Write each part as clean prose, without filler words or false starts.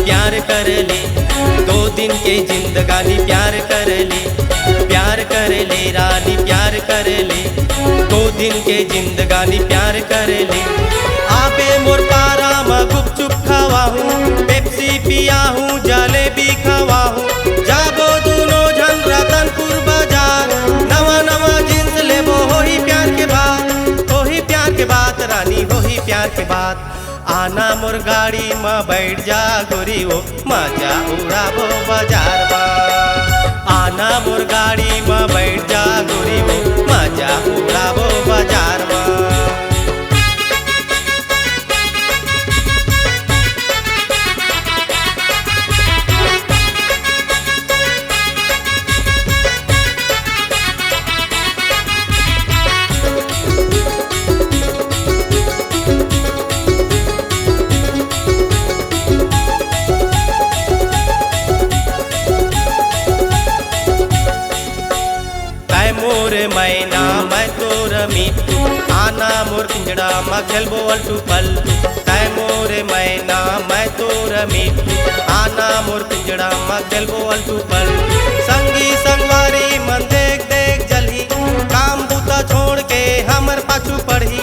प्यार कर ले, 2 दिन के जिंदगानी प्यार कर ले, प्यार कर ले रानी प्यार कर ले, 2 दिन के जिंदगानी प्यार कर ले। आपे मोर पारा में गुपचुप खावा हूँ, पेप्सी पिया हूँ, जलेबी खावा हूँ, जाबो दोनों झन रतनपुर बाजार, नवा नवा जींस लेबो होही प्यार के बात, होही प्यार के बात रानी होही प्यार के बात। आना मोर गाड़ी में बैठ जा गोरी हो, मजा उड़ाबो बाजार में। आना मोर गाड़ी में बैठ जा गोरी हो, मजा उड़ाबो बाजार में। मोरे मैना मैं तोर मिट्टू, आना मोर पिंजड़ा में खेलबो अल्टू पल्टू। तै मोरे मैना मैं तोर मिट्टू, आना मोर पिंजड़ा में खेलबो अल्टू पल्टू। संगी संगवारी मन देख देख जलही, काम बूता छोड़ के हमर पाछू पढ़ी,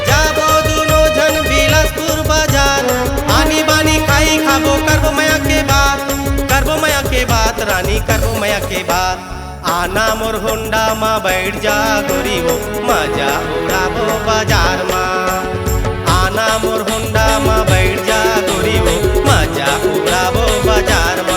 जाबो दोनों झन बिलासपुर बाजार, आनी बानी खाई खाबो करबो मया के बात, करबो मया के बात रानी करबो मया के बात। आना मोर होंडा में बैठ जा गोरी हो, मजा उड़ाबो बाजार में। आना मोर होंडा में बैठ जा गोरी हो, मजा उड़ाबो बाजार में।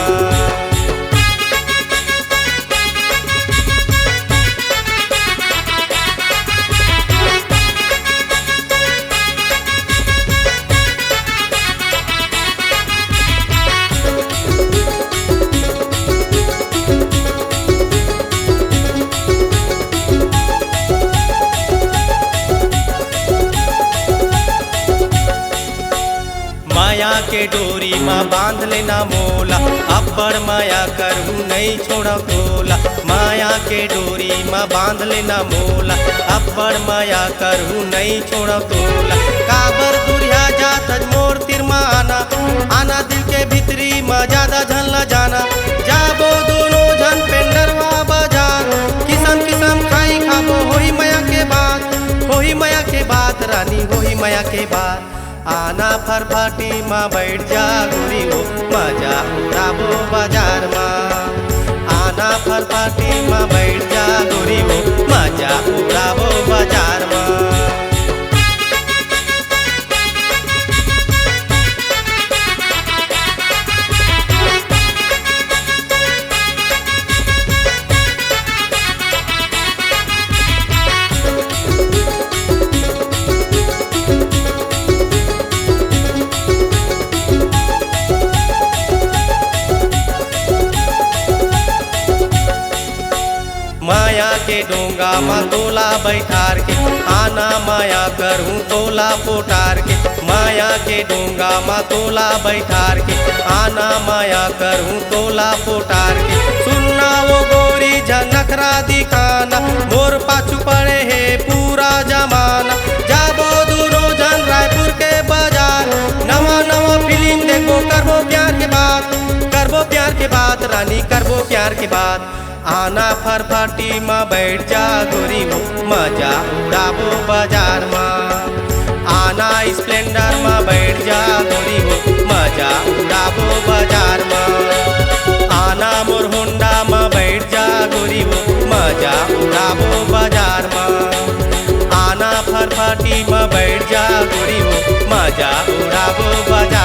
माया के डोरी में बांध लेना मोला, अब्बड़ माया करूँ नहीं छोड़ा तोला। माया के डोरी में बांध लेना मोला, अब्बड़ माया करूँ नहीं छोड़ा तोला। काबर दुरिया जात मोर तिरमा आना, आना दिल के भीतरी में ज्यादा झन ल जाना, जाबो दोनों झन पेंडरवा बाजार, किसम किसम खाई खाबो होही माया के बात, होही माया के बात रानी होही माया के बात। आना फरफाटी में बैठ जा गोरी हो, मजा उड़ाबो बाजार में। आना फरफाटी में बैठ जा गोरी हो, मजा उड़ाबो बाजार में। माया के डोंगा में तोला बैठार के, आना माया करूँ तोला पोटार के। माया के डोंगा में तोला बैठार के, आना माया करूँ तोला पोटार के। सुनना वो गोरी झनखरा दिखाना, मोर पाछू पड़े है पूरा जमाना, जाबो दोनों झन रायपुर के बाजार, नवा नवा फिल्म देखो करबो प्यार के बात, करबो प्यार के बात रानी करबो प्यार के बात। आना फरफाटी में बैठ जा गोरी हो, मजा उड़ाबो बाजार में। आना स्प्लेंडर में बैठ जा गोरी हो, मजा उड़ाबो बाजार में। आना मोर होंडा में बैठ जा गोरी हो, मजा उड़ाबो बाजार में। आना फरफाटी में बैठ जा गोरी हो, मजा उड़ाबो बाजार।